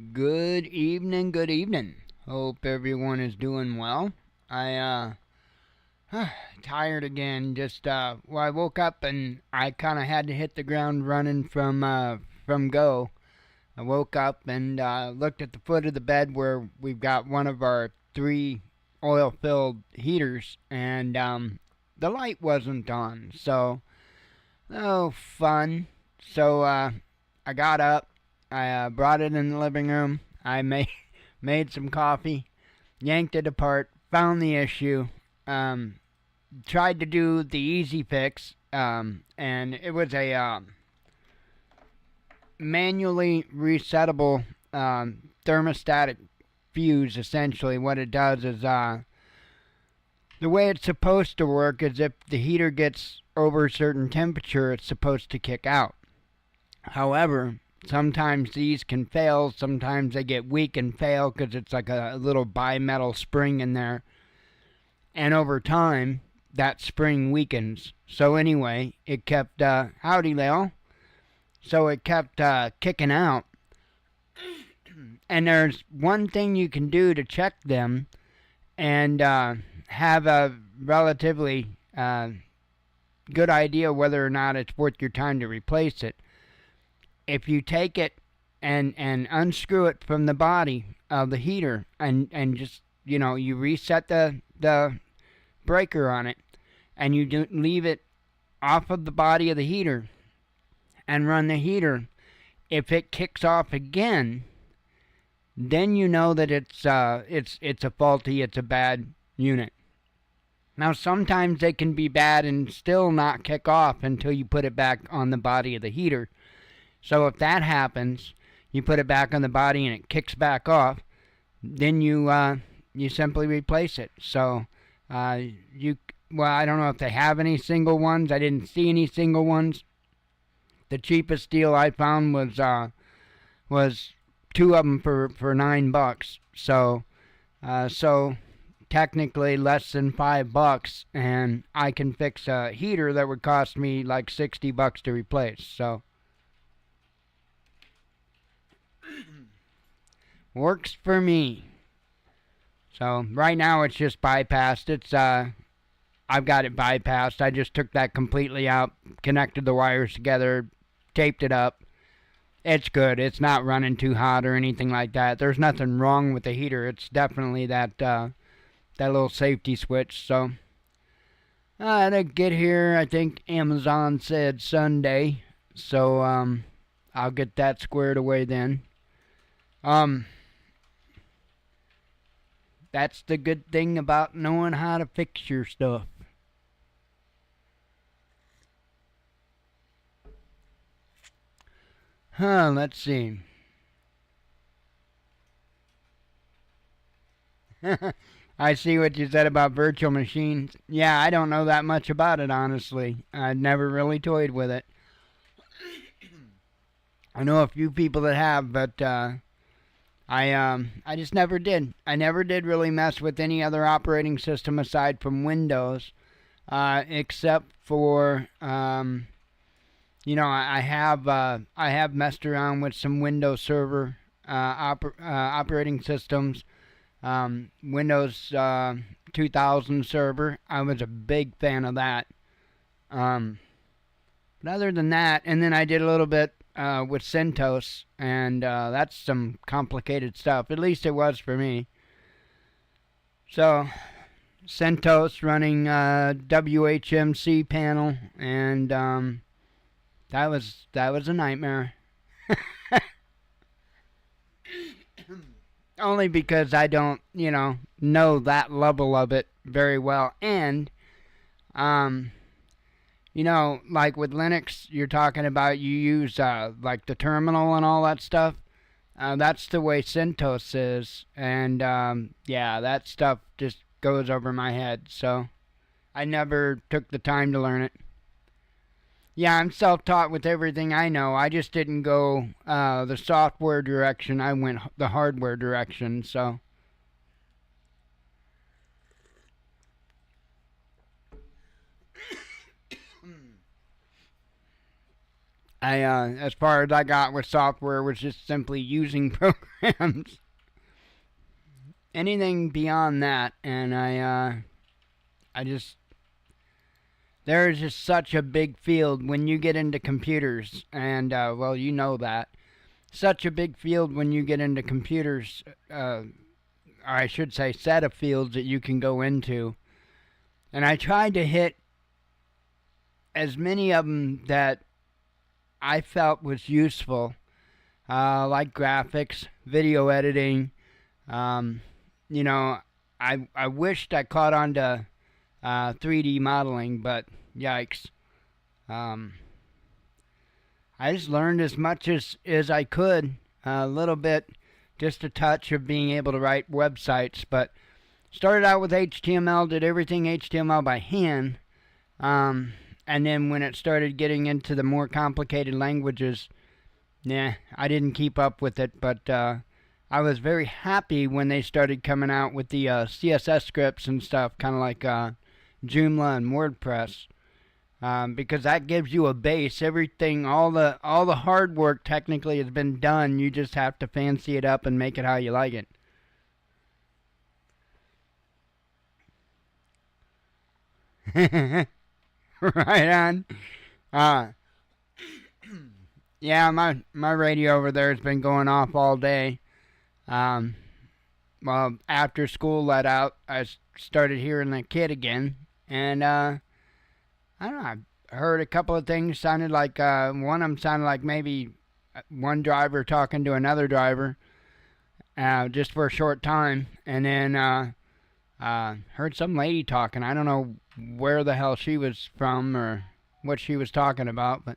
Good evening, good evening. Hope everyone is doing well. I tired again. I woke up and I kind of had to hit the ground running from go. I woke up and looked at the foot of the bed where we've got one of our three oil-filled heaters, and the light wasn't on. Oh, fun. I got up. I brought it in the living room. I made made some coffee, yanked it apart, found the issue, um, tried to do the easy fix, and it was a manually resettable thermostatic fuse. Essentially, what it does is the way it's supposed to work is if the heater gets over a certain temperature, it's supposed to kick out. However, sometimes these can fail. Sometimes they get weak and fail because it's like a little bimetal spring in there. And over time, that spring weakens. So anyway, it kept, howdy, Lil. So it kept kicking out. And there's one thing you can do to check them and have a relatively good idea whether or not it's worth your time to replace it. If you take it and unscrew it from the body of the heater and just, you reset the breaker on it and you do leave it off of the body of the heater and run the heater, if it kicks off again, then you know that it's a bad unit. Now sometimes they can be bad and still not kick off until you put it back on the body of the heater. So if that happens, you put it back on the body and it kicks back off, then you simply replace it. I don't know if they have any single ones. I didn't see any single ones. The cheapest deal I found was two of them for $9. So technically less than $5, and I can fix a heater that would cost me like $60 to replace. So works for me. So right now it's just bypassed. I've got it bypassed. I just took that completely out, connected the wires together, taped it up. It's good. It's not running too hot or anything like that. There's nothing wrong with the heater. It's definitely that little safety switch. So to get here, I think Amazon said Sunday. So I'll get that squared away then. That's the good thing about knowing how to fix your stuff. Let's see. I see what you said about virtual machines. Yeah, I don't know that much about it, honestly. I've never really toyed with it. I know a few people that have, but I just never did. I never did really mess with any other operating system aside from Windows, except for I have messed around with some Windows Server operating systems. Windows 2000 Server. I was a big fan of that. But other than that, and then I did a little bit with CentOS, and that's some complicated stuff. At least it was for me. So, CentOS running WHMC panel, and that was a nightmare. Only because I don't, know that level of it very well, and like with Linux, you're talking about you use like the terminal and all that stuff. That's the way CentOS is, and yeah, that stuff just goes over my head. So I never took the time to learn it. Yeah, I'm self-taught with everything I know. I just didn't go the software direction. I went the hardware direction. So As far as I got with software was just simply using programs. Anything beyond that, and I just, there is just such a big field when you get into computers, and well, you know that. Such a big field when you get into computers, or I should say, set of fields that you can go into. And I tried to hit as many of them that I felt was useful, like graphics, video editing. You know, I wished I caught on to 3D modeling, but yikes. I just learned as much as I could, a little bit, just a touch of being able to write websites, but started out with HTML, did everything HTML by hand, and then when it started getting into the more complicated languages, I didn't keep up with it, but I was very happy when they started coming out with the CSS scripts and stuff, kind of like Joomla and WordPress, because that gives you a base. Everything, all the hard work technically has been done. You just have to fancy it up and make it how you like it. Right on. Yeah, my radio over there has been going off all day. Well, after school let out, I started hearing the kid again, and I don't know. I heard a couple of things. Sounded like one of them sounded like maybe one driver talking to another driver, just for a short time, and then heard some lady talking. I don't know where the hell she was from or what she was talking about, but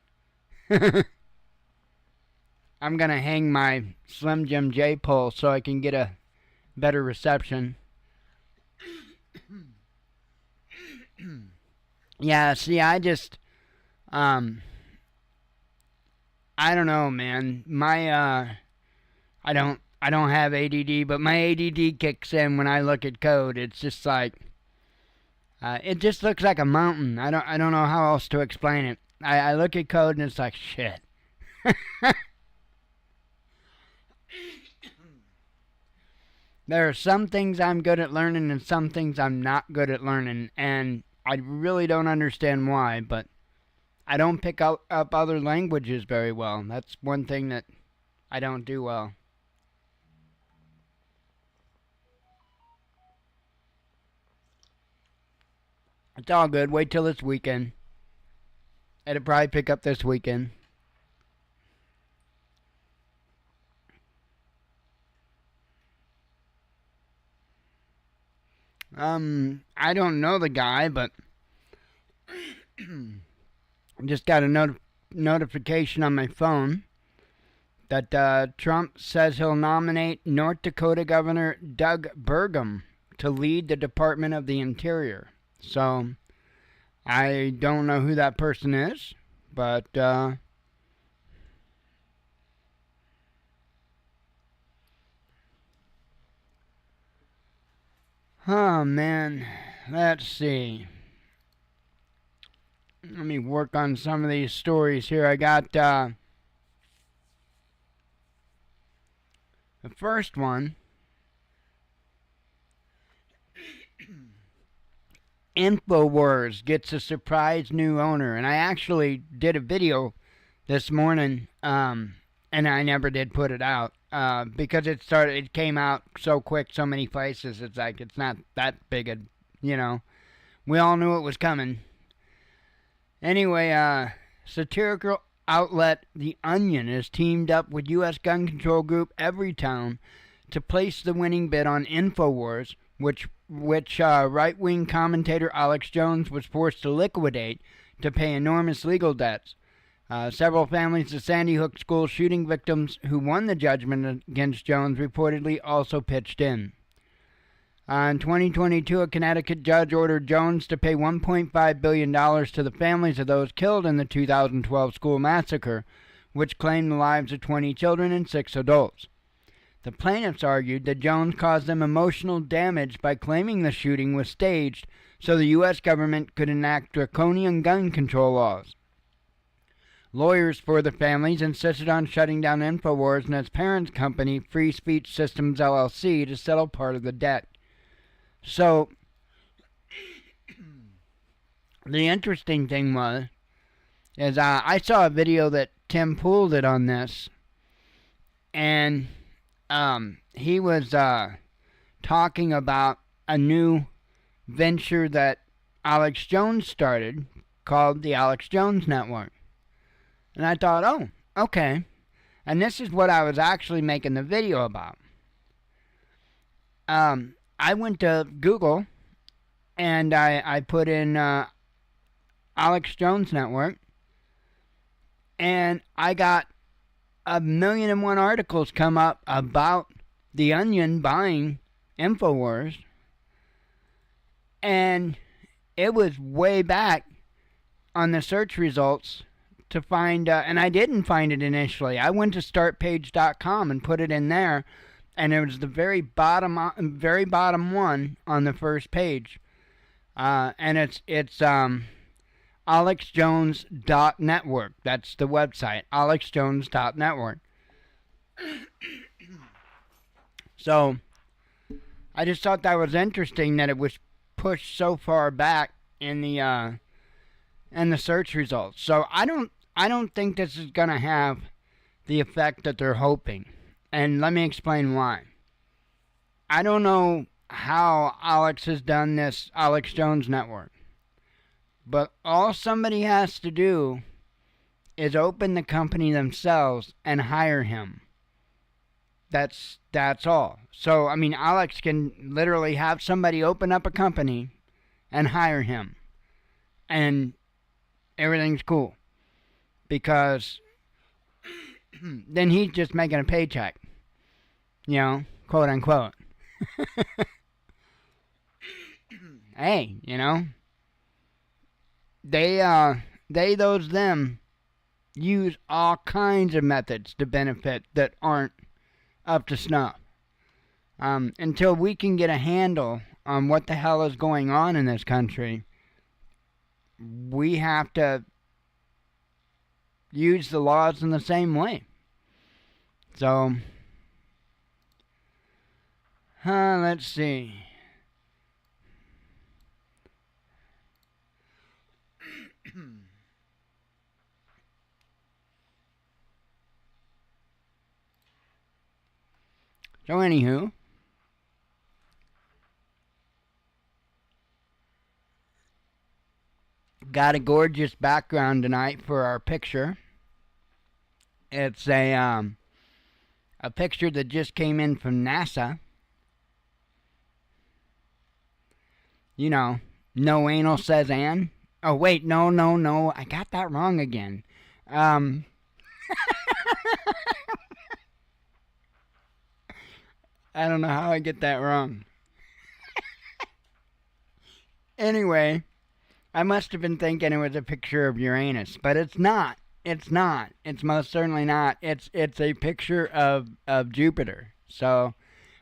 I'm gonna hang my Slim Jim J pole so I can get a better reception. Yeah, see, I just, I don't know, man. I don't have ADD, but my ADD kicks in when I look at code. It's just like, it just looks like a mountain. I don't know how else to explain it. I look at code and it's like shit. There are some things I'm good at learning and some things I'm not good at learning, and I really don't understand why, but I don't pick up other languages very well. That's one thing that I don't do well. It's all good. Wait till this weekend. It'll probably pick up this weekend. I don't know the guy, but just got a notification on my phone that Trump says he'll nominate North Dakota Governor Doug Burgum to lead the Department of the Interior. So, I don't know who that person is, but oh man, let's see. Let me work on some of these stories here. I got the first one. InfoWars gets a surprise new owner, and I actually did a video this morning, and I never did put it out because it came out so quick, so many places. It's like it's not that big a, we all knew it was coming. Anyway, satirical outlet The Onion has teamed up with U.S. gun control group Everytown to place the winning bid on InfoWars, which right-wing commentator Alex Jones was forced to liquidate to pay enormous legal debts. Several families of Sandy Hook school shooting victims who won the judgment against Jones reportedly also pitched in. In 2022, a Connecticut judge ordered Jones to pay $1.5 billion to the families of those killed in the 2012 school massacre, which claimed the lives of 20 children and 6 adults. The plaintiffs argued that Jones caused them emotional damage by claiming the shooting was staged so the U.S. government could enact draconian gun control laws. Lawyers for the families insisted on shutting down InfoWars and its parent company, Free Speech Systems LLC, to settle part of the debt. So, the interesting thing is I saw a video that Tim Pool did on this, and he was talking about a new venture that Alex Jones started called the Alex Jones Network. And I thought, oh, okay. And this is what I was actually making the video about. I went to Google and I put in Alex Jones Network, and I got 1,000,001 articles come up about The Onion buying InfoWars, and it was way back on the search results to find, and I didn't find it initially. I went to startpage.com and put it in there, and it was the very bottom one on the first page, and it's alexjones.network. That's the website, alexjones.network. So I just thought that was interesting that it was pushed so far back in the search results. So I don't think this is gonna have the effect that they're hoping, and let me explain why. I don't know how Alex has done this Alex Jones Network, but all somebody has to do is open the company themselves and hire him. That's all. So, I mean, Alex can literally have somebody open up a company and hire him, and everything's cool, because then he's just making a paycheck, quote unquote. Hey, them use all kinds of methods to benefit that aren't up to snuff. Until we can get a handle on what the hell is going on in this country, we have to use the laws in the same way. So, let's see. So anywho, got a gorgeous background tonight for our picture. It's a picture that just came in from NASA. No anal says Ann. Oh wait, no, I got that wrong again. I don't know how I get that wrong. Anyway, I must have been thinking it was a picture of Uranus, but it's not. It's not. It's most certainly not. It's a picture of Jupiter. So,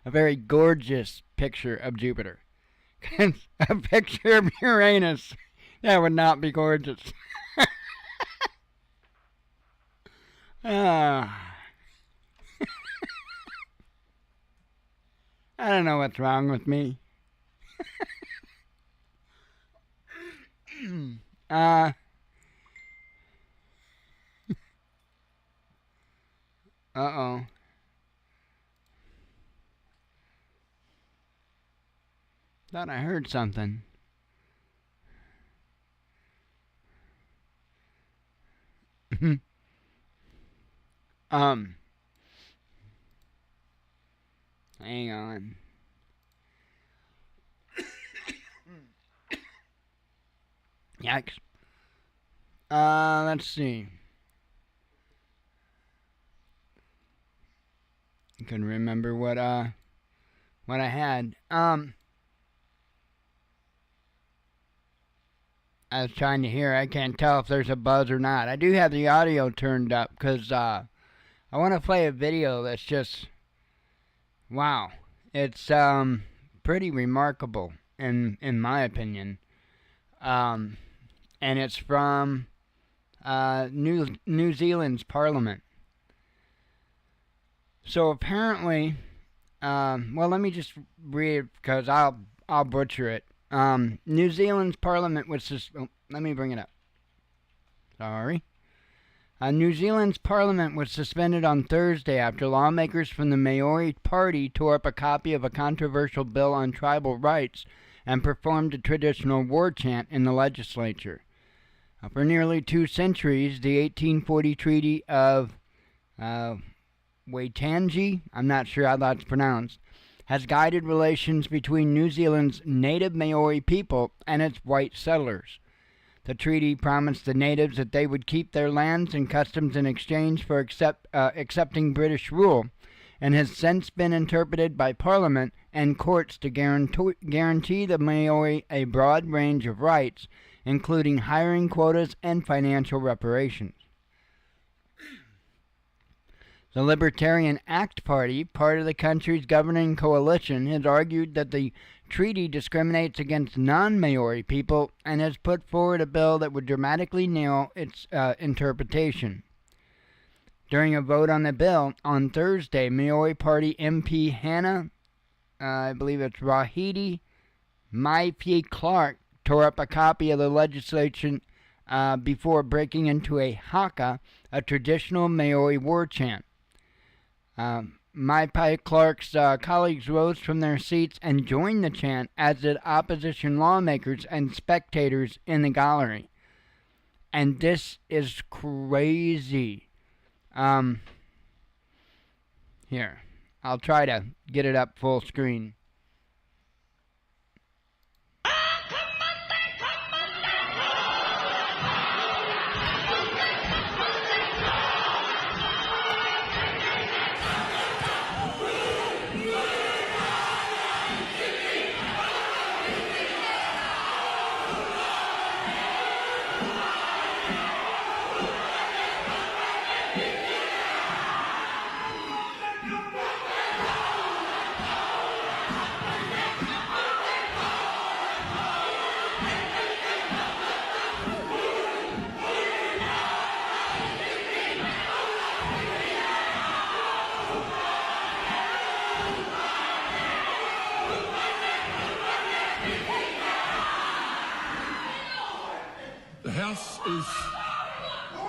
a very gorgeous picture of Jupiter. A picture of Uranus, that would not be gorgeous. I don't know what's wrong with me. Uh-oh. Thought I heard something. Hang on. Yikes. Let's see. I couldn't remember what I had. I was trying to hear. I can't tell if there's a buzz or not. I do have the audio turned up because I want to play a video that's just, wow. It's pretty remarkable in my opinion. And it's from New Zealand's parliament. So apparently, well, let me just read because I'll butcher it. New Zealand's parliament was let me bring it up. Sorry. New Zealand's parliament was suspended on Thursday after lawmakers from the Maori Party tore up a copy of a controversial bill on tribal rights and performed a traditional war chant in the legislature. For nearly 2 centuries, the 1840 Treaty of Waitangi, I'm not sure how that's pronounced, has guided relations between New Zealand's native Maori people and its white settlers. The treaty promised the natives that they would keep their lands and customs in exchange for accepting British rule, and has since been interpreted by Parliament and courts to guarantee the Maori a broad range of rights, including hiring quotas and financial reparations. The Libertarian Act Party, part of the country's governing coalition, has argued that the treaty discriminates against non-Maori people and has put forward a bill that would dramatically nail its interpretation. During a vote on the bill on Thursday, Maori Party MP Hannah, I believe it's Rahidi Maipi Clark, tore up a copy of the legislation before breaking into a haka, a traditional Maori war chant. Maipi Clark's colleagues rose from their seats and joined the chant, as did opposition lawmakers and spectators in the gallery. And this is crazy. Here, I'll try to get it up full screen.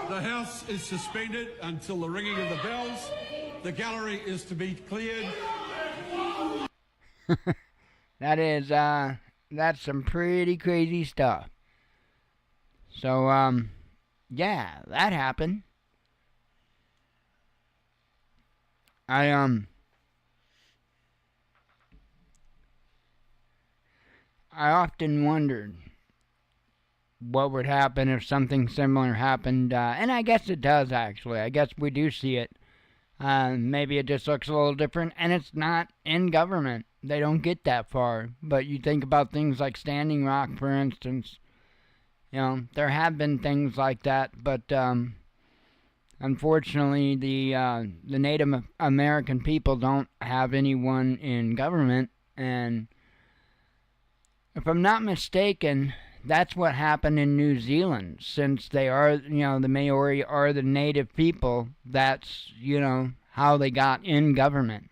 The House is suspended until the ringing of the bells. The gallery is to be cleared. That's some pretty crazy stuff. So, yeah, that happened. I often wondered what would happen if something similar happened, and I guess it does, actually. I guess we do see it. Maybe it just looks a little different, and it's not in government. They don't get that far. But you think about things like Standing Rock, for instance. You know, there have been things like that, but unfortunately, the Native American people don't have anyone in government, and if I'm not mistaken, that's what happened in New Zealand. Since they are, the Maori are the native people, that's, how they got in government.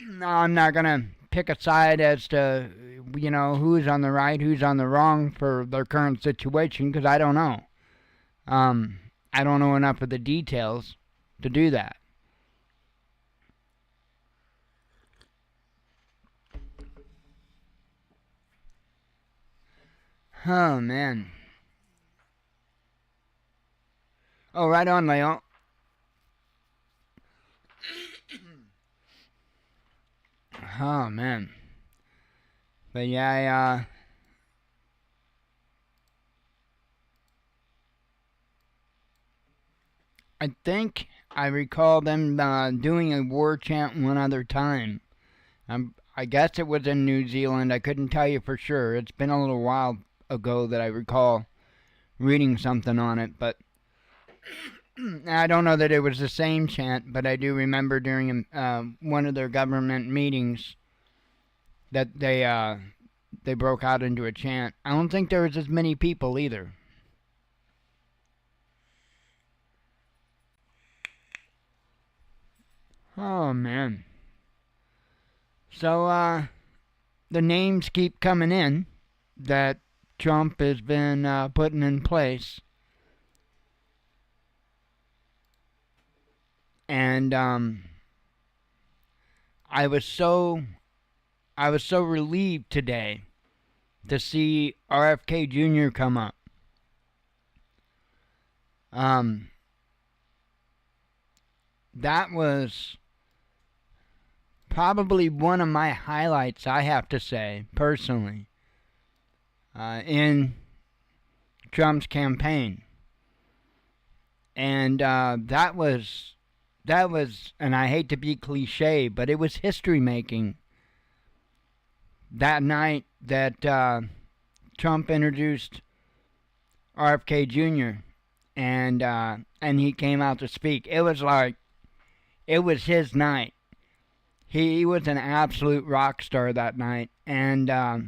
Now, I'm not going to pick a side as to, who's on the right, who's on the wrong for their current situation, because I don't know. I don't know enough of the details to do that. Oh, man. Oh, right on, Leo. Oh, man. But yeah, I think I recall them doing a war chant one other time. I guess it was in New Zealand. I couldn't tell you for sure. It's been a little while ago that I recall reading something on it, but I don't know that it was the same chant, but I do remember during one of their government meetings that they broke out into a chant. I don't think there was as many people either. Oh, man. So, the names keep coming in that Trump has been putting in place. And I was so relieved today to see RFK Jr. come up. That was probably one of my highlights, I have to say, personally, in Trump's campaign. And that was, and I hate to be cliche, but it was history making. That night that Trump introduced RFK Jr. and he came out to speak, it was his night. He was an absolute rock star that night, and I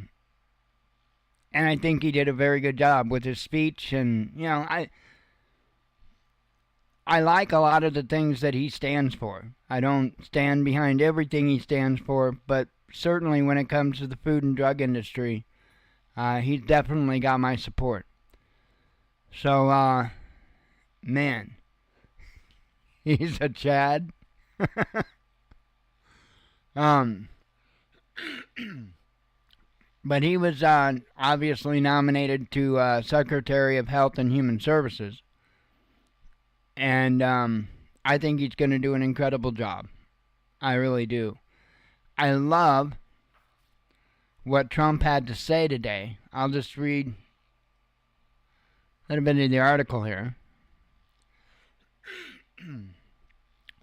think he did a very good job with his speech. And I like a lot of the things that he stands for. I don't stand behind everything he stands for, but certainly when it comes to the food and drug industry, he's definitely got my support. So, man, he's a Chad. But he was obviously nominated to Secretary of Health and Human Services. And I think he's going to do an incredible job. I really do. I love what Trump had to say today. I'll just read a little bit of the article here.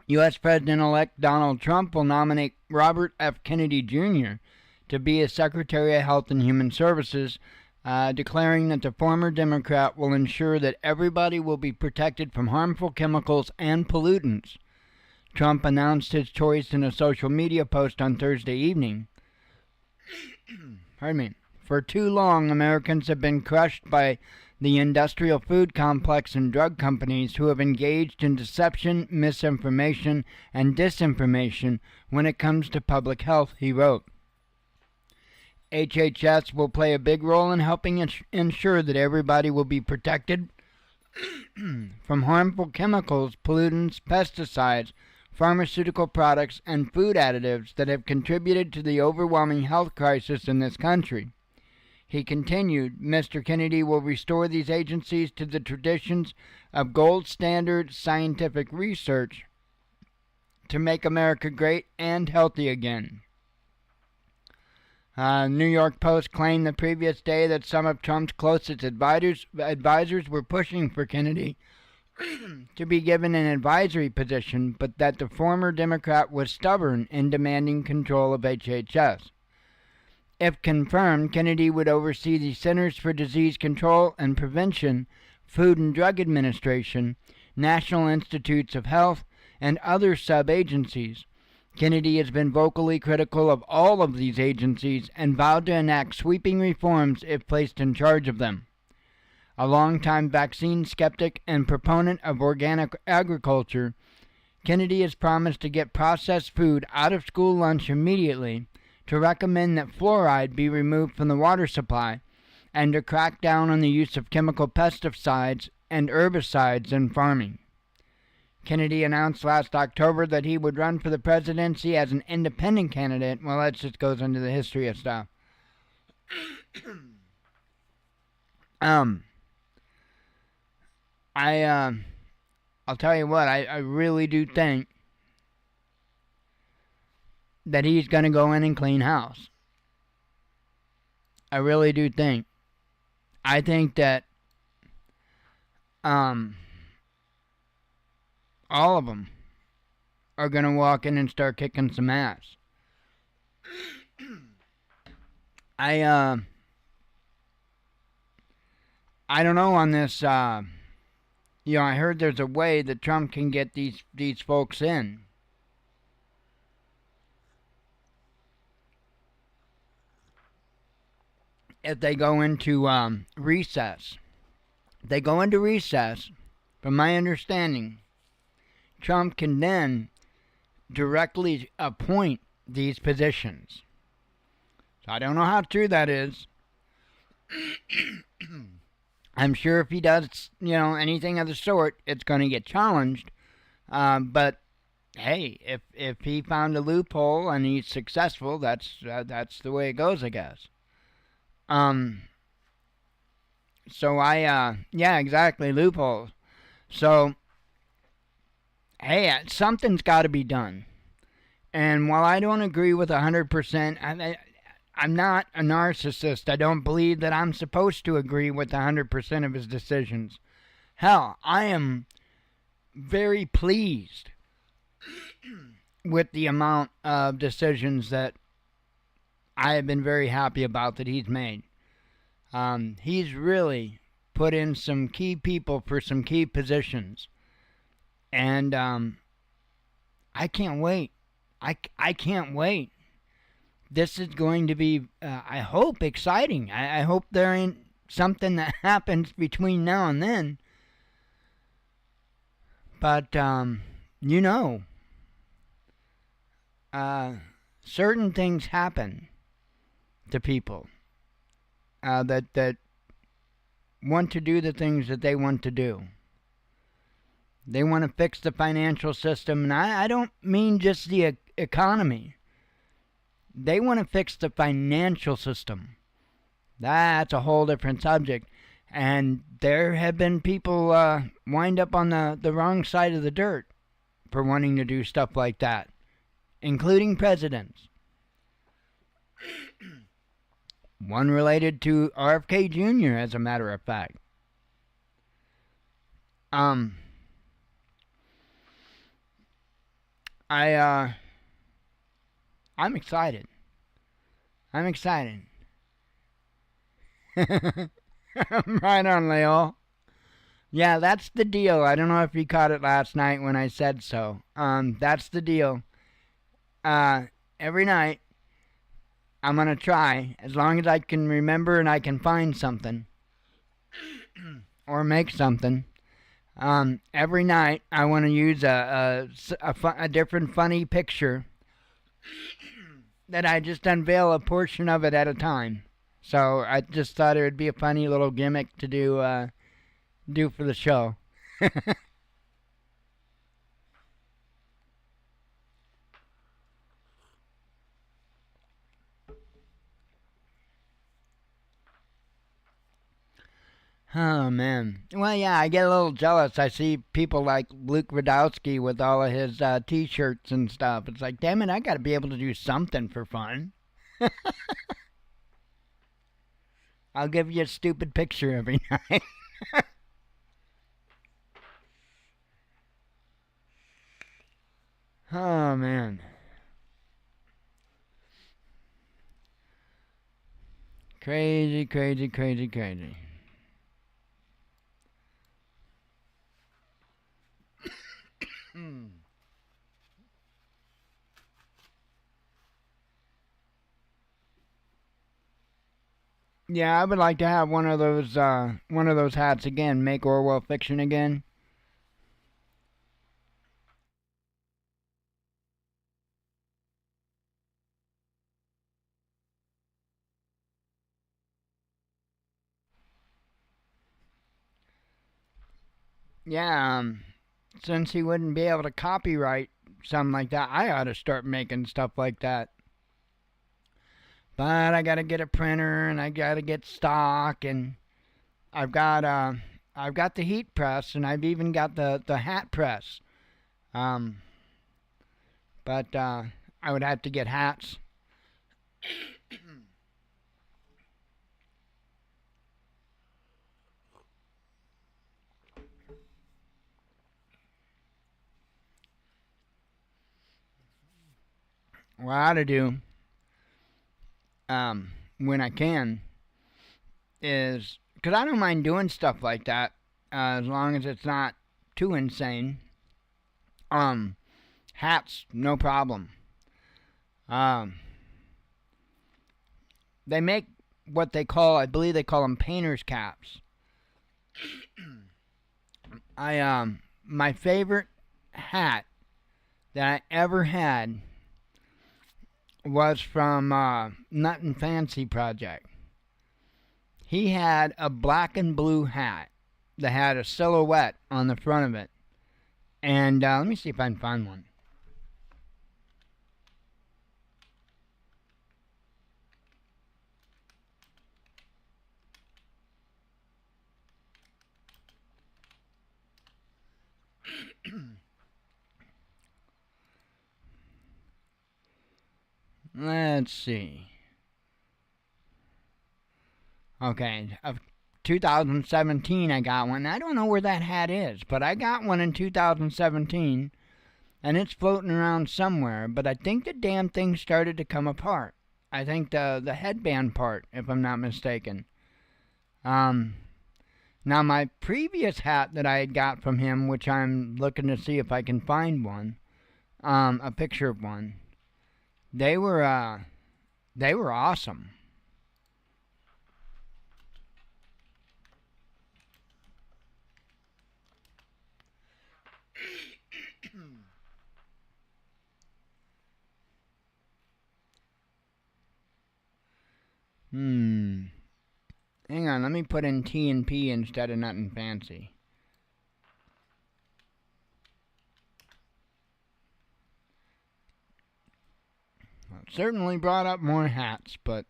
U.S. President-elect Donald Trump will nominate Robert F. Kennedy Jr. to be as Secretary of Health and Human Services, declaring that the former Democrat will ensure that everybody will be protected from harmful chemicals and pollutants. Trump announced his choice in a social media post on Thursday evening. Pardon me. For too long, Americans have been crushed by the industrial food complex and drug companies who have engaged in deception, misinformation, and disinformation when it comes to public health, he wrote. HHS will play a big role in helping ensure that everybody will be protected from harmful chemicals, pollutants, pesticides, pharmaceutical products, and food additives that have contributed to the overwhelming health crisis in this country. He continued, Mr. Kennedy will restore these agencies to the traditions of gold standard scientific research to make America great and healthy again. New York Post claimed the previous day that some of Trump's closest advisors were pushing for Kennedy to be given an advisory position, but that the former Democrat was stubborn in demanding control of HHS. If confirmed, Kennedy would oversee the Centers for Disease Control and Prevention, Food and Drug Administration, National Institutes of Health, and other sub-agencies. Kennedy has been vocally critical of all of these agencies and vowed to enact sweeping reforms if placed in charge of them. A longtime vaccine skeptic and proponent of organic agriculture, Kennedy has promised to get processed food out of school lunch immediately, to recommend that fluoride be removed from the water supply, and to crack down on the use of chemical pesticides and herbicides in farming. Kennedy announced last October that he would run for the presidency as an independent candidate. Well, that just goes into the history of stuff. I'll tell you what, I really do think that he's going to go in and clean house. I really do think. I think that all of them are going to walk in and start kicking some ass. I don't know on this, I heard there's a way that Trump can get these folks in. If they go into recess. They go into recess, from my understanding, Trump can then directly appoint these positions. So I don't know how true that is. I'm sure if he does, anything of the sort, it's going to get challenged. But hey, if he found a loophole and he's successful, that's the way it goes, I guess. So yeah, exactly, loopholes. So hey, something's got to be done. And while I don't agree with 100%, I'm not a narcissist. I don't believe that I'm supposed to agree with 100% of his decisions. Hell, I am very pleased with the amount of decisions that I have been very happy about that he's made. He's really put in some key people for some key positions. And I can't wait. I can't wait. This is going to be, I hope, exciting. I hope there ain't something that happens between now and then. But, certain things happen to people that want to do the things that they want to do. They want to fix the financial system, and I don't mean just the economy. They want to fix the financial system. That's a whole different subject. And there have been people wind up on the wrong side of the dirt for wanting to do stuff like that, including presidents. One related to RFK Jr., as a matter of fact. I'm excited. I'm excited. Right on, Leo. Yeah, that's the deal. I don't know if you caught it last night when I said so. That's the deal. Every night, I'm going to try, as long as I can remember and I can find something, or make something. Every night, I want to use a different funny picture that I just unveil a portion of it at a time. So I just thought it would be a funny little gimmick to do for the show. Oh, man. Well, yeah, I get a little jealous. I see people like Luke Radowski with all of his T-shirts and stuff. It's like, damn it, I got to be able to do something for fun. I'll give you a stupid picture every night. Oh, man. Crazy, crazy, crazy, crazy. Yeah, I would like to have one of those hats again. Make Orwell fiction again. Yeah, since he wouldn't be able to copyright something like that, I ought to start making stuff like that. But I gotta get a printer and I gotta get stock, and I've got the heat press, and I've even got the hat press. Um, but I would have to get hats. What I ought to do, when I can, is because I don't mind doing stuff like that, as long as it's not too insane. Hats, no problem. Um, they make what they call, I believe they call them painter's caps. My favorite hat that I ever had was from Nothing Fancy Project. He had a black and blue hat that had a silhouette on the front of it. And let me see if I can find one. Let's see. Okay, of 2017 I got one. I don't know where that hat is, but I got one in 2017, and it's floating around somewhere, but I think the damn thing started to come apart. I think the headband part, if I'm not mistaken. Now my previous hat that I had got from him, which I'm looking to see if I can find one, a picture of one. They were awesome. Hang on, let me put in T and P instead of Nothing Fancy. Well, it certainly brought up more hats, but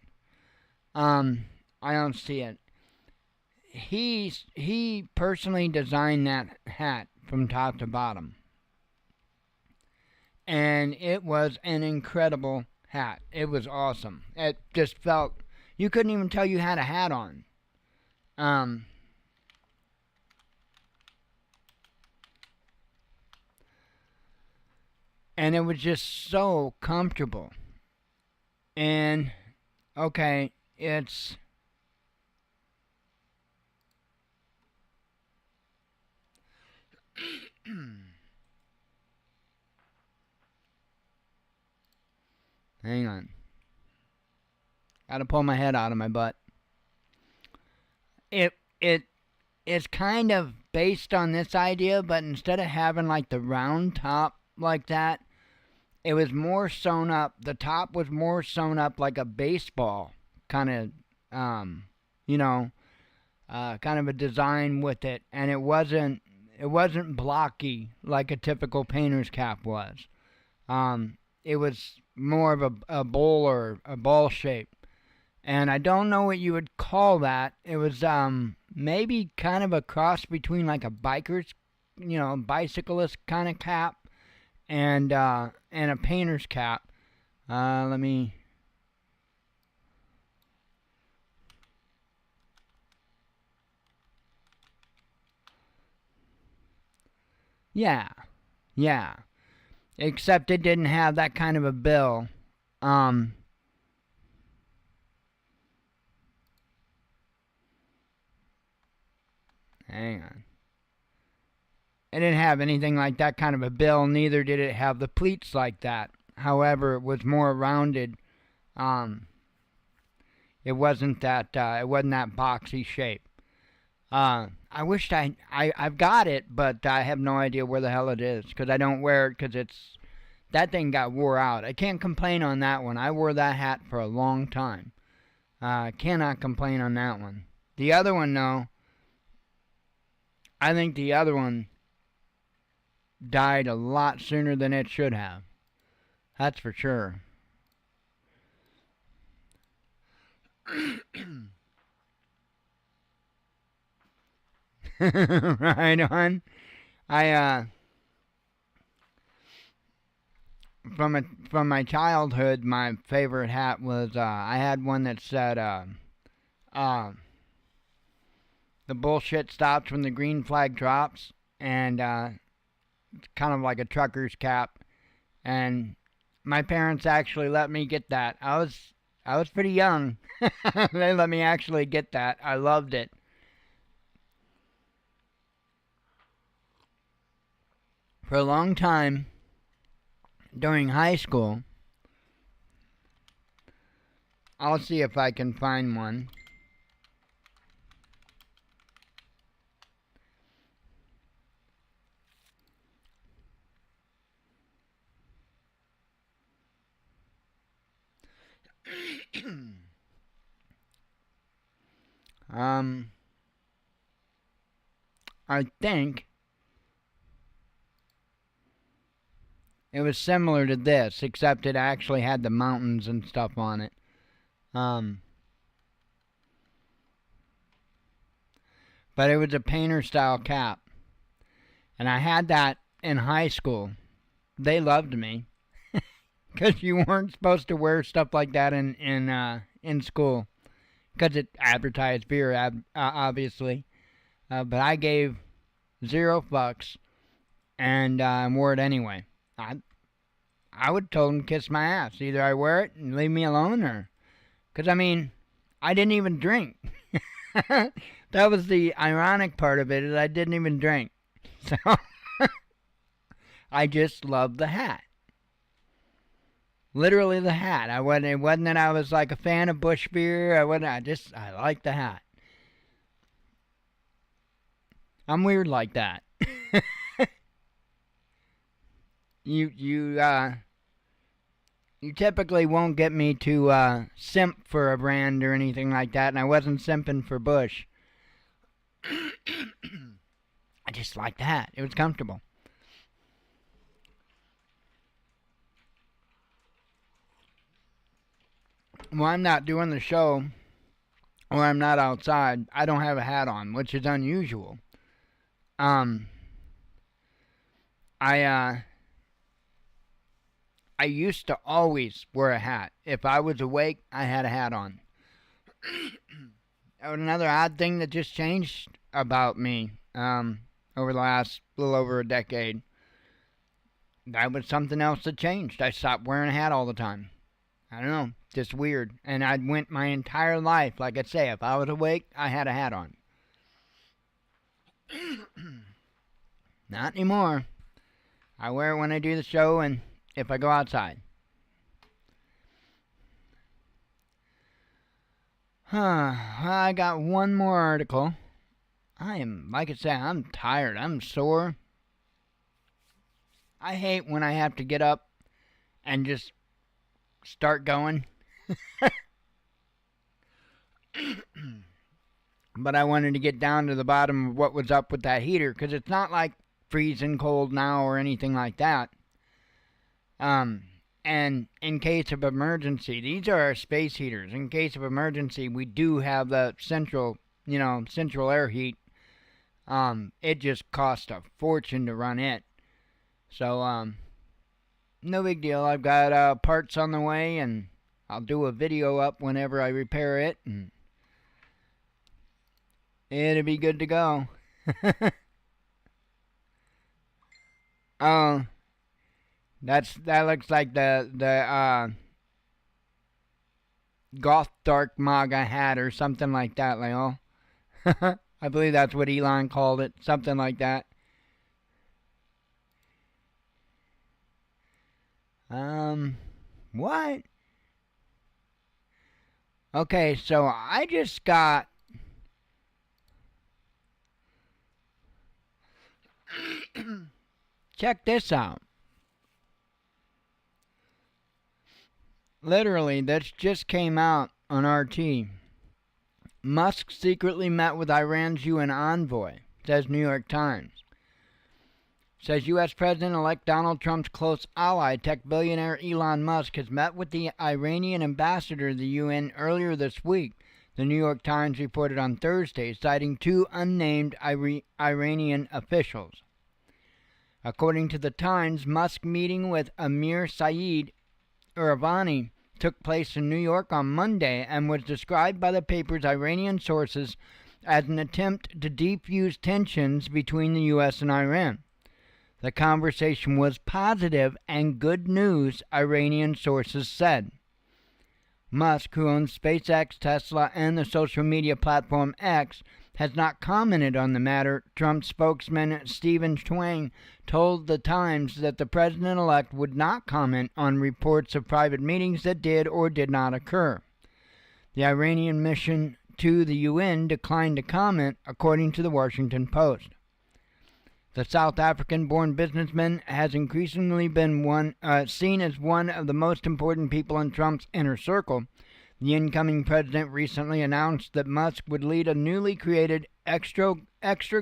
I don't see it. He personally designed that hat from top to bottom, and it was an incredible hat. It was awesome. It just felt you couldn't even tell you had a hat on. And it was just so comfortable. And okay, it's hang on. Gotta pull my head out of my butt. It is kind of based on this idea, but instead of having like the round top like that, it was more sewn up. The top was more sewn up like a baseball kind of, you know, kind of a design with it, and it wasn't blocky like a typical painter's cap was. It was more of a bowl or a ball shape, and I don't know what you would call that. It was maybe kind of a cross between like a biker's, bicyclist kind of cap and a painter's cap. Let me. Yeah, yeah. Except it didn't have that kind of a bill. Um, Hang on. It didn't have anything like that kind of a bill. Neither did it have the pleats like that. However, it was more rounded. Um, it wasn't that. It wasn't that boxy shape. I wished I've got it, but I have no idea where the hell it is because I don't wear it because that thing got wore out. I can't complain on that one. I wore that hat for a long time. Cannot complain on that one. The other one, though, I think the other one died a lot sooner than it should have. That's for sure. Right on. I from my childhood, my favorite hat was I had one that said the bullshit stops when the green flag drops, and it's kind of like a trucker's cap. And my parents actually let me get that. I was pretty young. They let me actually get that. I loved it. For a long time during high school, I'll see if I can find one. I think it was similar to this, except it actually had the mountains and stuff on it. But it was a painter style cap. And I had that in high school. They loved me. Because you weren't supposed to wear stuff like that in school. Because it advertised beer, obviously. But I gave 0 fucks and wore it anyway. I would tell them to kiss my ass. Either I wear it and leave me alone, or... Because, I mean, I didn't even drink. That was the ironic part of it, is I didn't even drink. So, I just loved the hat. Literally the hat. It wasn't that I was like a fan of Bush beer. I liked the hat. I'm weird like that. You typically won't get me to simp for a brand or anything like that, and I wasn't simping for Bush. I just liked the hat. It was comfortable. When I'm not doing the show, or I'm not outside, I don't have a hat on, which is unusual. I used to always wear a hat. If I was awake, I had a hat on. Another odd thing that just changed about me over the last little over a decade. That was something else that changed. I stopped wearing a hat all the time. I don't know, just weird. And I went my entire life, like I say, if I was awake, I had a hat on. Not anymore. I wear it when I do the show and if I go outside. I got one more article. Like I say, I'm tired. I'm sore. I hate when I have to get up and just start going. But I wanted to get down to the bottom of what was up with that heater, because it's not like freezing cold now or anything like that. And in case of emergency, these are our space heaters. In case of emergency, we do have the central air heat. It just costs a fortune to run it. So, no big deal. I've got parts on the way, and I'll do a video up whenever I repair it, and it'll be good to go. Oh, that looks like the goth dark MAGA hat or something like that, Leo. I believe that's what Elon called it, something like that. What? Okay, so I just got check this out. Literally, this just came out on RT. Musk secretly met with Iran's UN envoy, says New York Times. Says U.S. President-elect Donald Trump's close ally, tech billionaire Elon Musk, has met with the Iranian ambassador to the UN earlier this week, the New York Times reported on Thursday, citing 2 unnamed Iranian officials. According to the Times, Musk's meeting with Amir Saeed Iravani took place in New York on Monday and was described by the paper's Iranian sources as an attempt to defuse tensions between the U.S. and Iran. The conversation was positive and good news, Iranian sources said. Musk, who owns SpaceX, Tesla, and the social media platform X, has not commented on the matter. Trump spokesman Stephen Twang told the Times that the president-elect would not comment on reports of private meetings that did or did not occur. The Iranian mission to the UN declined to comment, according to the Washington Post. The South African-born businessman has increasingly been seen as one of the most important people in Trump's inner circle. The incoming president recently announced that Musk would lead a newly created extra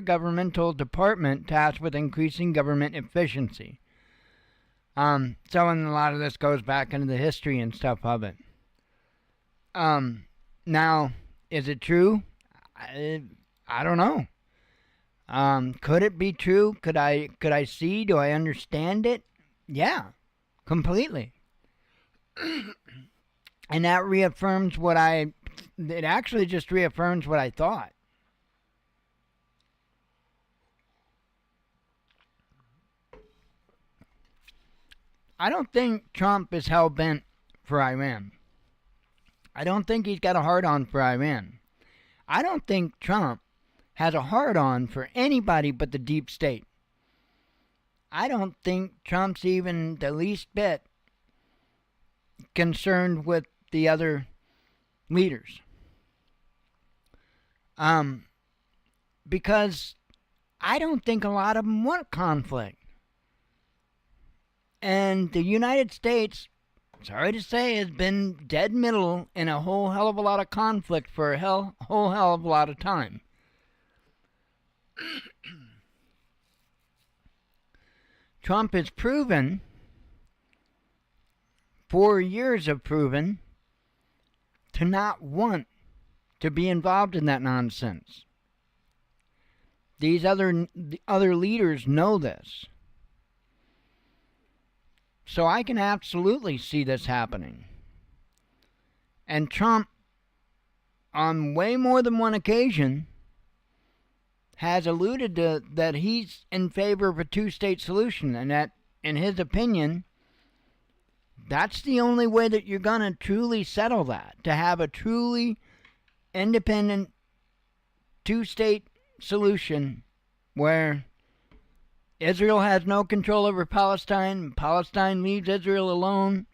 governmental department tasked with increasing government efficiency. And a lot of this goes back into the history and stuff of it. Now, is it true? I don't know. Could it be true? Could I see? Do I understand it? Yeah, completely. And that reaffirms it actually just reaffirms what I thought. I don't think Trump is hell-bent for Iran. I don't think he's got a hard-on for Iran. I don't think Trump has a hard-on for anybody but the deep state. I don't think Trump's even the least bit concerned with the other leaders. Because I don't think a lot of them want conflict. And the United States, sorry to say, has been dead middle in a whole hell of a lot of conflict for a whole hell of a lot of time. Trump has proven, 4 years have proven, to not want to be involved in that nonsense. These other leaders know this. So I can absolutely see this happening. And Trump, on way more than one occasion, has alluded to that he's in favor of a two-state solution, and that, in his opinion, that's the only way that you're going to truly settle that, to have a truly independent two-state solution where Israel has no control over Palestine, Palestine leaves Israel alone.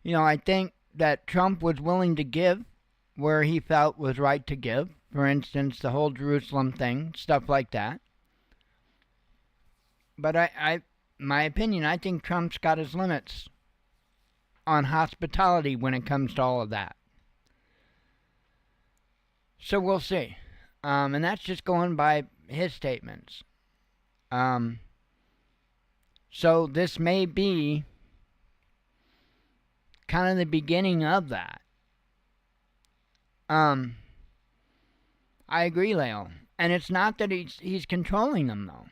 I think that Trump was willing to give where he felt was right to give. For instance, the whole Jerusalem thing, stuff like that. But my opinion, I think Trump's got his limits on hospitality when it comes to all of that. So we'll see. And that's just going by his statements. So this may be kind of the beginning of that. I agree, Leo. And it's not that he's controlling them, though.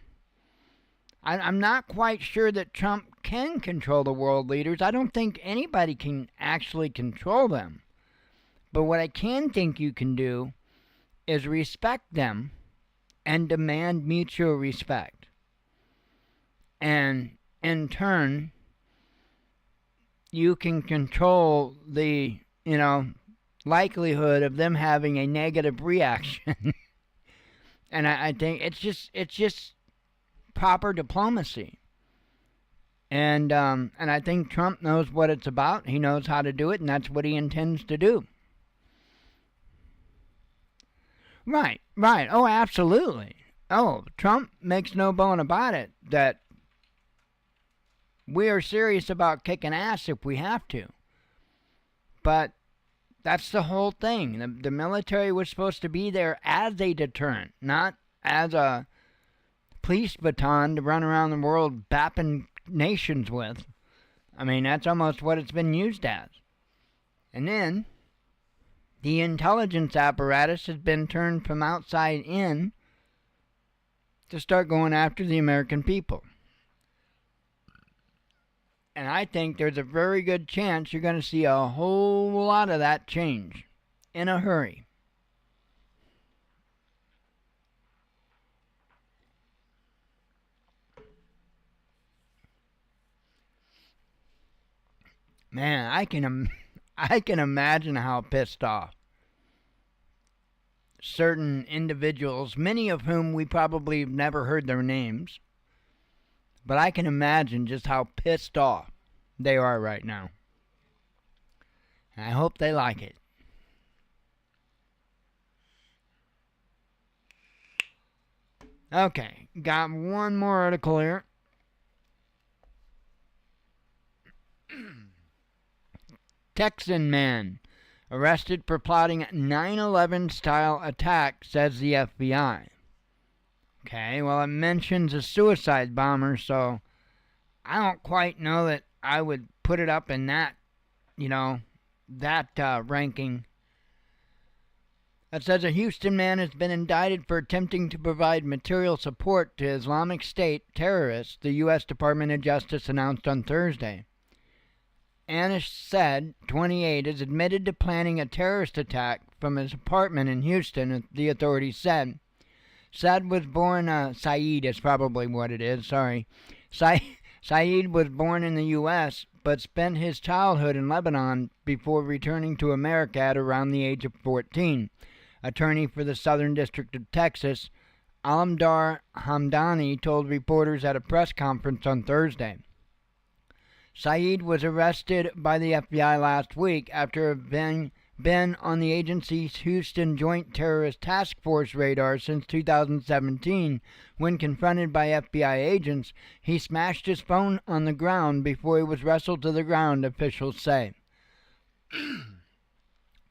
I'm not quite sure that Trump can control the world leaders. I don't think anybody can actually control them. But what I can think you can do is respect them and demand mutual respect. And in turn, you can control the, likelihood of them having a negative reaction. And I think it's just proper diplomacy. And I think Trump knows what it's about. He knows how to do it, and that's what he intends to do. Right. Oh, absolutely. Oh, Trump makes no bone about it that we are serious about kicking ass if we have to. But that's the whole thing. The military was supposed to be there as a deterrent, not as a police baton to run around the world bapping nations with. I mean, that's almost what it's been used as. And then the intelligence apparatus has been turned from outside in to start going after the American people. And I think there's a very good chance you're going to see a whole lot of that change in a hurry. Man, I can imagine how pissed off certain individuals, many of whom we probably have never heard their names, but I can imagine just how pissed off they are right now. And I hope they like it. Okay, got one more article here. Texan man arrested for plotting 9/11 style attack, says the FBI. Okay, well, it mentions a suicide bomber, so I don't quite know that I would put it up in that, ranking. It says a Houston man has been indicted for attempting to provide material support to Islamic State terrorists, the U.S. Department of Justice announced on Thursday. Anish said, 28, is admitted to planning a terrorist attack from his apartment in Houston, the authorities said. Said was born, Saeed is probably what it is, sorry. Saeed was born in the U.S., but spent his childhood in Lebanon before returning to America at around the age of 14. Attorney for the Southern District of Texas, Alamdar Hamdani, told reporters at a press conference on Thursday. Saeed was arrested by the FBI last week after having been on the agency's Houston Joint Terrorist Task Force radar since 2017. When confronted by FBI agents, he smashed his phone on the ground before he was wrestled to the ground, officials say.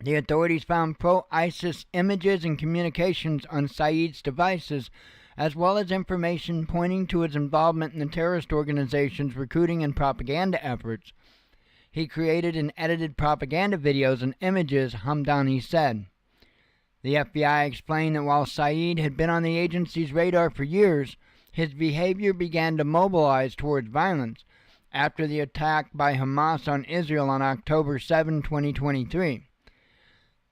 The authorities found pro-ISIS images and communications on Saeed's devices, as well as information pointing to his involvement in the terrorist organization's recruiting and propaganda efforts. He created and edited propaganda videos and images, Hamdani said. The FBI explained that while Saeed had been on the agency's radar for years, his behavior began to mobilize towards violence after the attack by Hamas on Israel on October 7, 2023.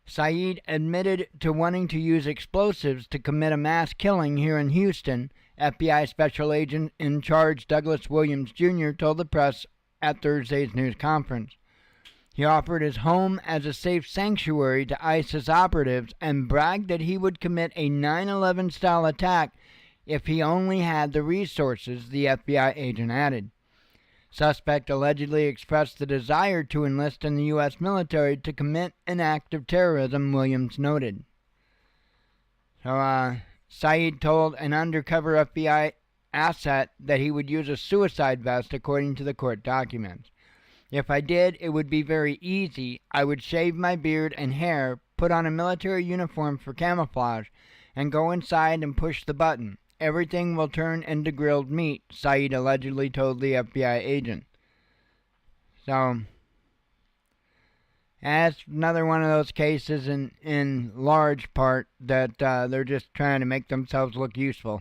Saeed admitted to wanting to use explosives to commit a mass killing here in Houston, FBI Special Agent in Charge Douglas Williams Jr. told the press at Thursday's news conference. He offered his home as a safe sanctuary to ISIS operatives and bragged that he would commit a 9/11-style attack if he only had the resources, the FBI agent added. Suspect allegedly expressed the desire to enlist in the U.S. military to commit an act of terrorism, Williams noted. So, Saeed told an undercover FBI asset that he would use a suicide vest, according to the court documents. If I did, it would be very easy. I would shave my beard and hair, put on a military uniform for camouflage, and go inside and push the button. Everything will turn into grilled meat, Saeed allegedly told the FBI agent. So, that's another one of those cases in large part that they're just trying to make themselves look useful.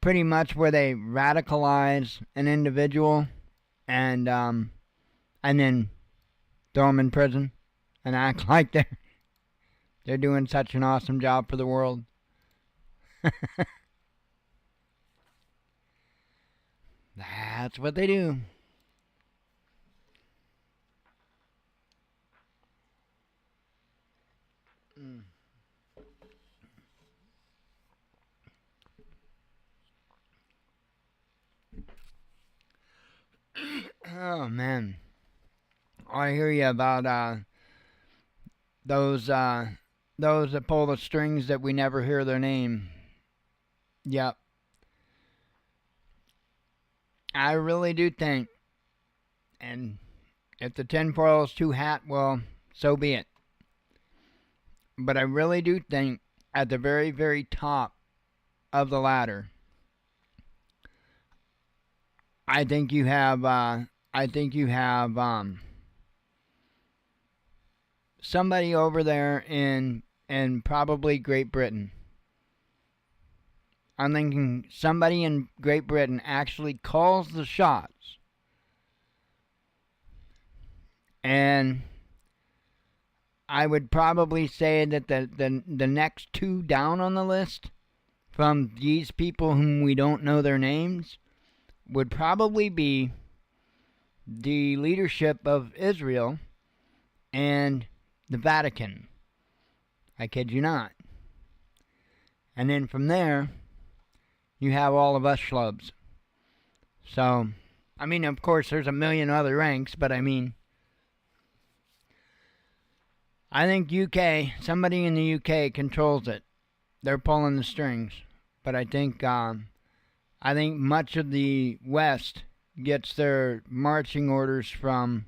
Pretty much where they radicalize an individual and then throw them in prison and act like they're doing such an awesome job for the world. That's what they do. Oh, man. I hear you about those that pull the strings that we never hear their name. Yep. I really do think, and if the tinfoil is too hot, well, so be it. But I really do think at the very, very top of the ladder, I think you have somebody over there in probably Great Britain. I'm thinking somebody in Great Britain actually calls the shots. And I would probably say that the next two down on the list from these people whom we don't know their names would probably be the leadership of Israel and the Vatican. I kid you not. And then from there, you have all of us schlubs. So, I mean, of course, there's a million other ranks, but I mean, I think somebody in the UK controls it. They're pulling the strings. But I think much of the West gets their marching orders from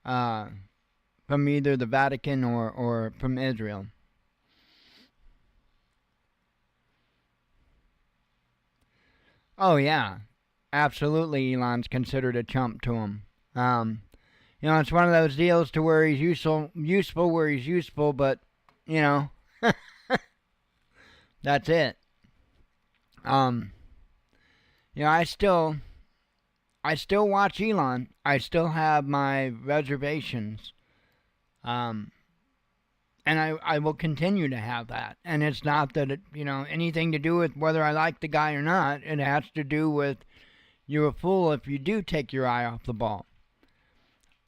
either the Vatican or from Israel. Oh yeah, absolutely. Elon's considered a chump to him. It's one of those deals to where he's useful where he's useful, but you know, that's it. Um, I still watch Elon. I still have my reservations. Um, and I will continue to have that. And it's not that anything to do with whether I like the guy or not. It has to do with you're a fool if you do take your eye off the ball.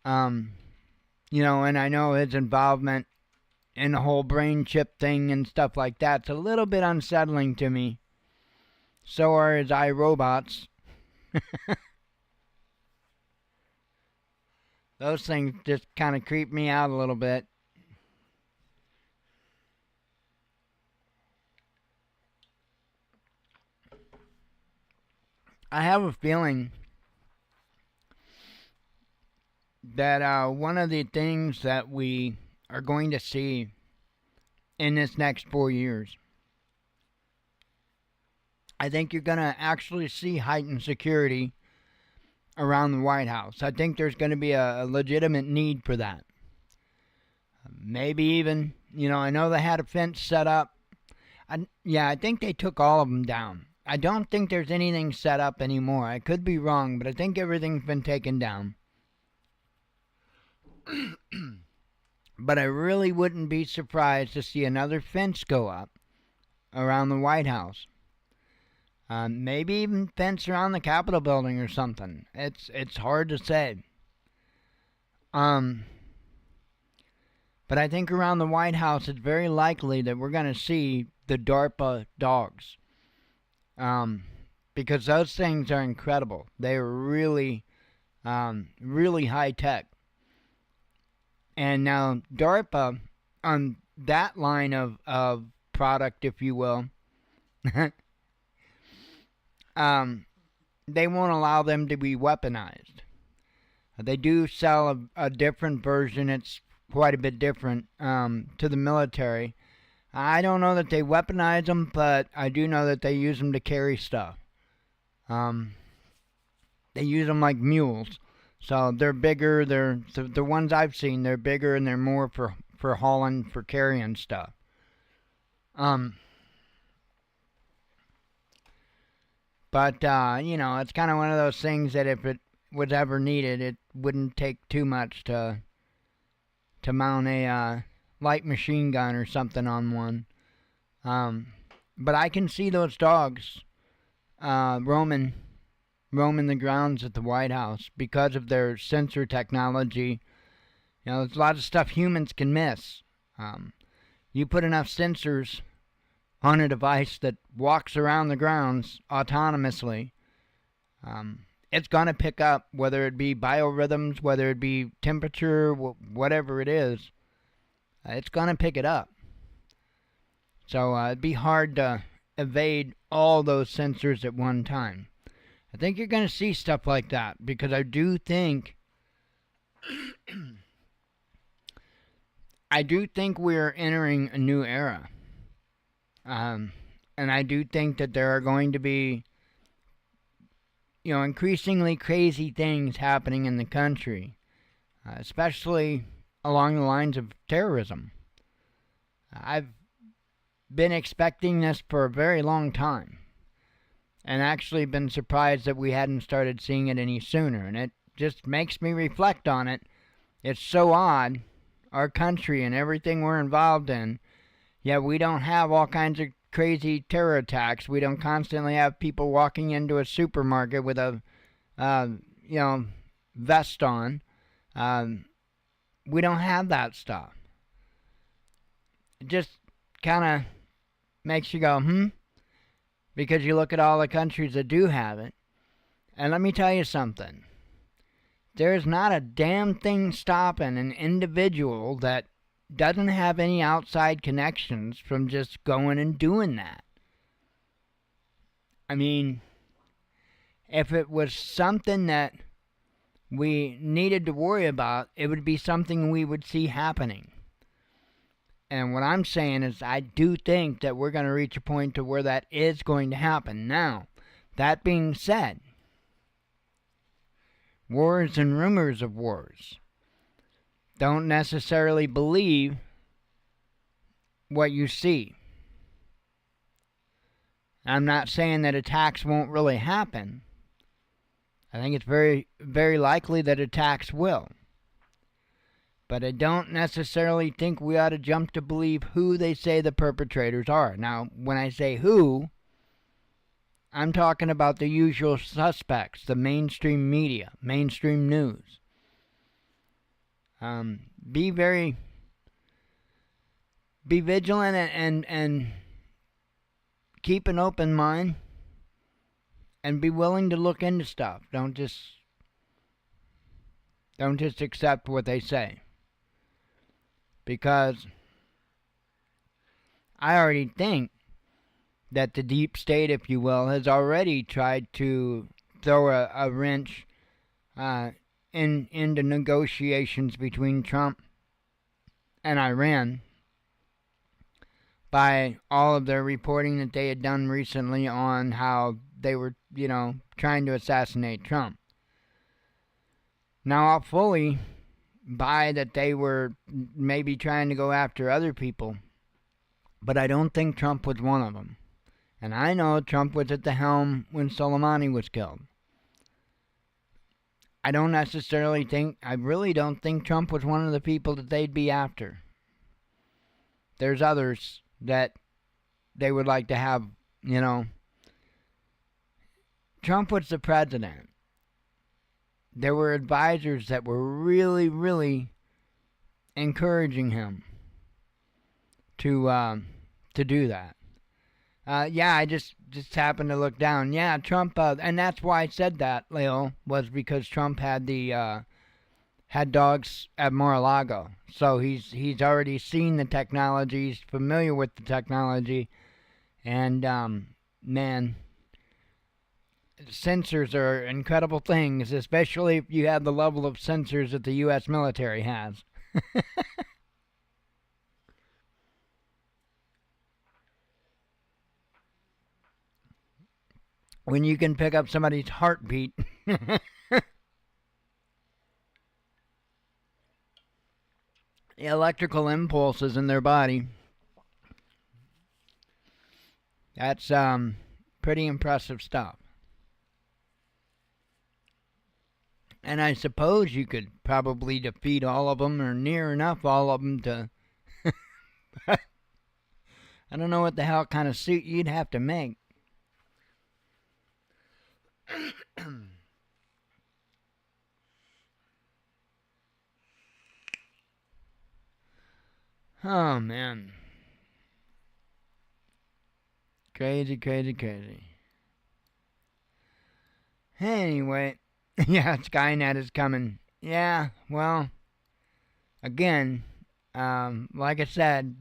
And I know his involvement in the whole brain chip thing and stuff like that's a little bit unsettling to me. So are his iRobots. Those things just kind of creep me out a little bit. I have a feeling that one of the things that we are going to see in this next 4 years, I think you're going to actually see heightened security around the White House. I think there's going to be a legitimate need for that. Maybe even, I know they had a fence set up. I think they took all of them down. I don't think there's anything set up anymore. I could be wrong, but I think everything's been taken down. But I really wouldn't be surprised to see another fence go up around the White House. Maybe even fence around the Capitol building or something. It's hard to say. But I think around the White House, it's very likely that we're going to see the DARPA dogs. Because those things are incredible. They're really, really high tech. And now DARPA, on that line of product, if you will, they won't allow them to be weaponized. They do sell a different version. It's quite a bit different to the military. I don't know that they weaponize them, but I do know that they use them to carry stuff. They use them like mules. So they're bigger. They're the ones I've seen. They're bigger and they're more for hauling, for carrying stuff. But it's kind of one of those things that if it was ever needed, it wouldn't take too much to mount a light machine gun or something on one. But I can see those dogs roaming the grounds at the White House because of their sensor technology. There's a lot of stuff humans can miss. You put enough sensors on a device that walks around the grounds autonomously, it's going to pick up, whether it be biorhythms, whether it be temperature, whatever it is, it's going to pick it up. So it'd be hard to evade all those sensors at one time. I think you're going to see stuff like that because I do think we're entering a new era. And I do think that there are going to be, increasingly crazy things happening in the country, especially along the lines of terrorism. I've been expecting this for a very long time, and actually been surprised that we hadn't started seeing it any sooner, and it just makes me reflect on it. It's so odd, our country and everything we're involved in, yet we don't have all kinds of crazy terror attacks. We don't constantly have people walking into a supermarket with a, vest on. We don't have that stuff. It just kind of makes you go, because you look at all the countries that do have it. And let me tell you something. There's not a damn thing stopping an individual that doesn't have any outside connections from just going and doing that. I mean, If it was something that we needed to worry about, it would be something we would see happening. And what I'm saying is I do think that we're going to reach a point to where that is going to happen. Now, that being said, wars and rumors of wars. Don't necessarily believe what you see. I'm not saying that attacks won't really happen. I think it's very, very likely that attacks will. But I don't necessarily think we ought to jump to believe who they say the perpetrators are. Now, when I say who, I'm talking about the usual suspects, the mainstream media, mainstream news. Be vigilant and keep an open mind and be willing to look into stuff. Don't just accept what they say. Because I already think that the deep state, if you will, has already tried to throw a wrench into negotiations between Trump and Iran by all of their reporting that they had done recently on how they were, trying to assassinate Trump. Now, I'll fully buy that they were maybe trying to go after other people, but I don't think Trump was one of them. And I know Trump was at the helm when Soleimani was killed. I really don't think Trump was one of the people that they'd be after. There's others that they would like to have, Trump was the president. There were advisors that were really, really encouraging him to do that. I just happened to look down. Yeah, Trump, and that's why I said that, Leo, was because Trump had had dogs at Mar-a-Lago. So he's already seen the technology, he's familiar with the technology, and man, sensors are incredible things, especially if you have the level of sensors that the U.S. military has. When you can pick up somebody's heartbeat. The electrical impulses in their body. That's pretty impressive stuff. And I suppose you could probably defeat all of them, or near enough all of them to... I don't know what the hell kind of suit you'd have to make. Oh, man. Crazy, crazy, crazy. Anyway, yeah, Skynet is coming. Yeah, well, again, like I said,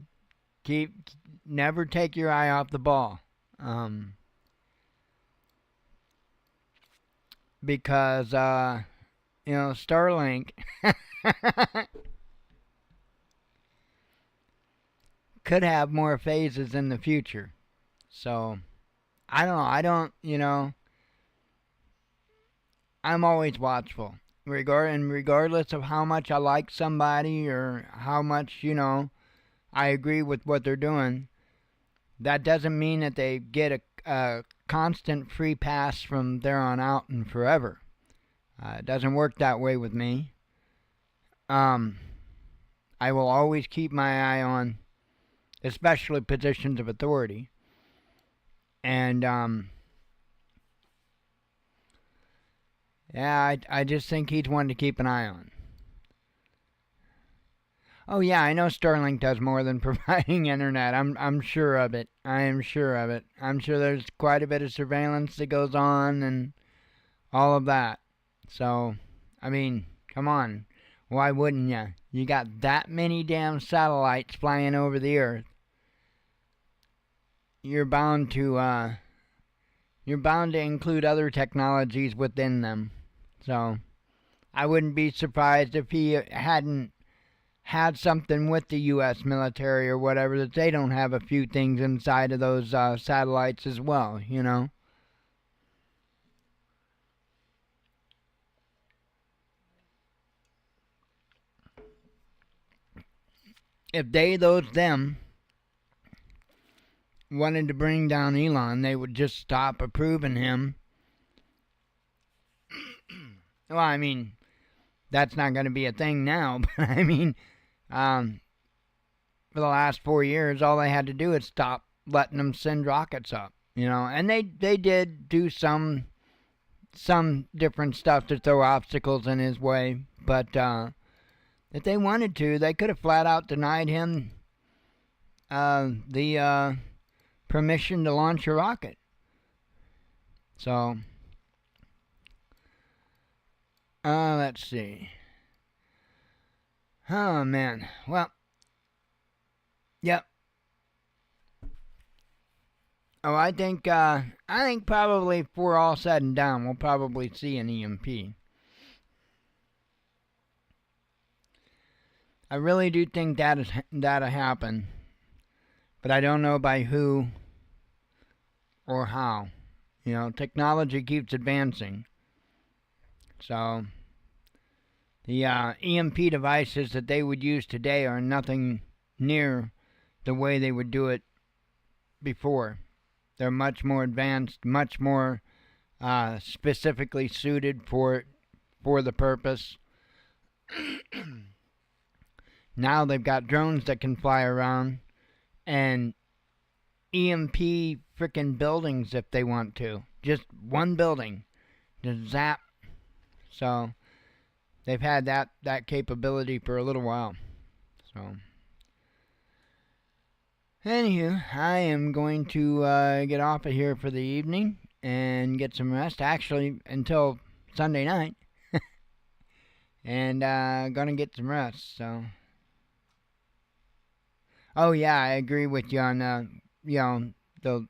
never take your eye off the ball. Because, Starlink could have more phases in the future. So, I don't know. I'm always watchful. Regardless of how much I like somebody or how much, I agree with what they're doing, that doesn't mean that they get a constant free pass from there on out and forever. It doesn't work that way with me. I will always keep my eye on, especially positions of authority. And, I just think he's one to keep an eye on. Oh yeah, I know Starlink does more than providing internet. I'm sure of it. I am sure of it. I'm sure there's quite a bit of surveillance that goes on and all of that. So, I mean, come on. Why wouldn't you? You got that many damn satellites flying over the earth. You're bound to, you're bound to include other technologies within them. So I wouldn't be surprised if he hadn't had something with the U.S. military or whatever, that they don't have a few things inside of those satellites as well, you know? If they, them, wanted to bring down Elon, they would just stop approving him. Well, I mean, that's not going to be a thing now, but I mean, for the last 4 years, all they had to do is stop letting them send rockets up, you know, and they did do some different stuff to throw obstacles in his way, but if they wanted to, they could have flat out denied him the permission to launch a rocket. So, let's see. Oh man, well, yep. Oh, I think probably, if we're all said and done, we'll probably see an EMP. I really do think that'll happen, but I don't know by who or how. You know, technology keeps advancing. So, the EMP devices that they would use today are nothing near the way they would do it before. They're much more advanced, much more specifically suited for the purpose. Now they've got drones that can fly around and EMP frickin' buildings if they want to. Just one building. Just zap. So they've had that capability for a little while. So anywho, I am going to get off of here for the evening and get some rest. Actually, until Sunday night. And gonna get some rest, so. Oh yeah, I agree with you on the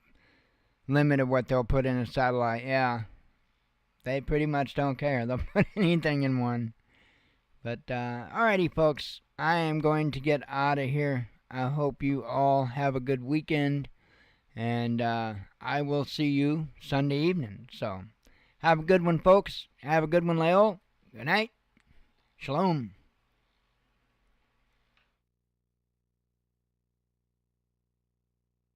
limit of what they'll put in a satellite. Yeah, they pretty much don't care. They'll put anything in one. But alrighty, folks, I am going to get out of here. I hope you all have a good weekend, and I will see you Sunday evening. So have a good one, folks. Have a good one, Leo. Good night. Shalom.